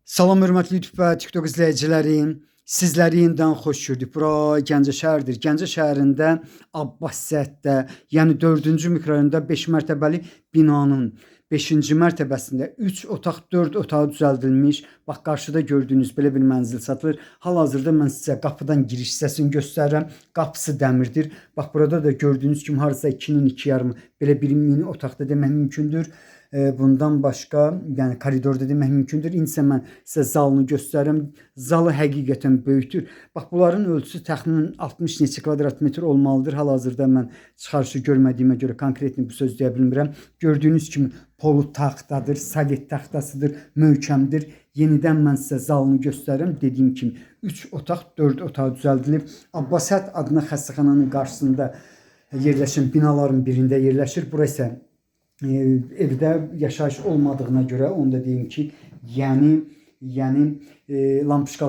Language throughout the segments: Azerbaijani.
Salam hörmətli YouTube və TikTok izləyicilərim. Sizləri yenidən xoş gördük. Bura Gəncə şəhəridir. Gəncə şəhərində Abbasiyyətdə, yəni 4-cü mikrorayonda 5 mərtəbəli binanın 5-ci mərtəbəsində 3 otaq, 4 otağı düzəldilmiş. Bax, qarşıda gördüyünüz belə bir mənzil satılır. Hal-hazırda mən sizə qapıdan giriş hissəsini göstərirəm. Qapısı dəmirdir. Bax, burada da gördüyünüz kimi harca 2-nin 2 yarımı belə bir mini otaqda demək mümkündür. Bundan başqa, yəni koridorda demək mümkündür. İndi isə mən sizə zalını göstərirəm. Zalı həqiqətən böyükdür. Bax, bunların ölçüsü təxminən 60 neçə kvadrat metr olmalıdır. Hal-hazırda mən çıxarışı görmədiyimə görə konkretni bu söz deyə bilmirəm. Gördüyünüz kimi polu taxtadır, sovet taxtasıdır, möhkəmdir. Yenidən mən sizə zalını göstərirəm. Dediyim kimi 3 otaq, 4 otaq düzəldilib. Abbasiyyət adına xəstəxananın qarşısında yerləşən binaların birində yerləşir. Bura isə evdə yaşayış olmadığına görə onu da deyim ki, yəni lampışka,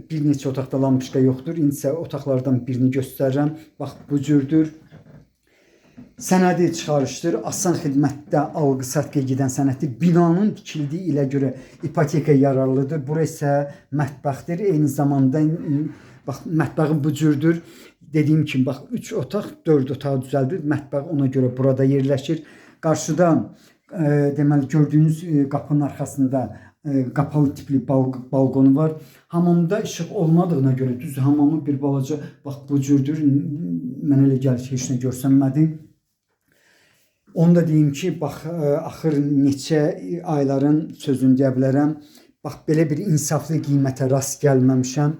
bir neçə otaqda lampışka yoxdur. İndi isə otaqlardan birini göstərirəm. Bax, bu cürdür. Sənədi çıxarışdır. Asan xidmətdə alqı-satqıya gedən sənəddir. Binanın tikildiyi ilə görə ipoteka yararlıdır. Bura isə mətbəxdir. Eyni zamanda bax, mətbəxin bu cürdür. Dediyim kimi, bax, 3 otaq, 4 otaq düzəldir. Mətbəx ona görə burada yerləşir. Qarşıda deməli gördüyünüz qapının arxasında qapalı tipli balkonu var. Hamamda işıq olmadığına görə düz hamamı bir balaca bax bu cürdür. Mənə elə gəlir ki, heç nə görsənmədi. Onu da deyim ki, bax, axır neçə ayların sözünü deyə bilərəm. Bax, belə bir insaflı qiymətə rast gəlməmişəm.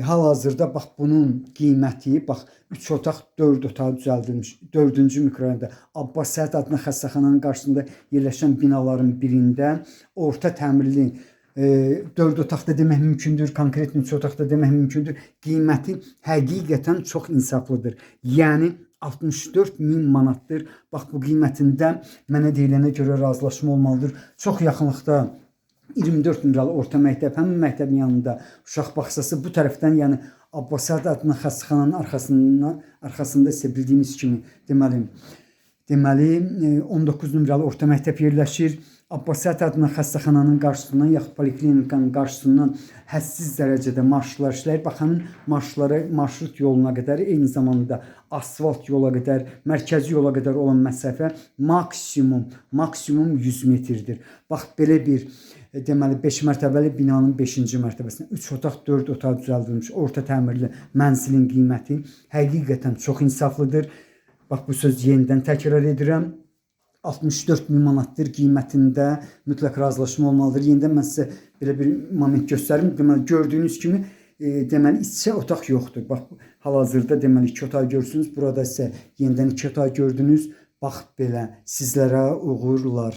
Hal-hazırda bax, bunun qiyməti, bax, 3 otaq, 4 otaq düzəldilmiş 4-cü mikrorayonda Abbasiyyət adına xəstəxananın qarşısında yerləşən binaların birində orta təmirli 4 otaqda demək mümkündür, konkret 3 otaqda demək mümkündür. Qiyməti həqiqətən çox insaflıdır. Yəni 64.000 manatdır. Bax, bu qiymətində mənə deyilənə görə razılaşma olmalıdır. Çox yaxınlıqda 24 nömrəli orta məktəb, həmin məktəbin yanında uşaq bağçası, bu tərəfdən, yəni Abbasiyyət adına xəstəxananın arxasında isə bildiyiniz kimi deməli 19 nömrəli orta məktəb yerləşir. Abbasiyyət adına xəstəxananın qarşısından, yaxud poliklinikanın qarşısından hədsiz dərəcədə marşrular işləyir. Bax, həmin marşrulara, marşrut yoluna qədər, eyni zamanda asfalt yola qədər, mərkəzi yola qədər olan məsafə maksimum 100 metrdir. Bax, belə bir deməli 5 mərtəbəli binanın 5-ci mərtəbəsində 3 otaq, 4 otaq düzəldilmiş orta təmirli mənzilin qiyməti həqiqətən çox insaflıdır. Bax, bu söz yenidən təkrar edirəm. 64.000 manatdır qiymətində, mütləq razılaşma olmalıdır. Yenidən mən sizə belə bir moment göstərim. Deməli, gördüyünüz kimi deməli içə otaq yoxdur. Bax, hal-hazırda deməli 2 otaq görürsünüz. Burada isə yenidən 2 otaq gördünüz. Bax, belə sizlərə uğurlar.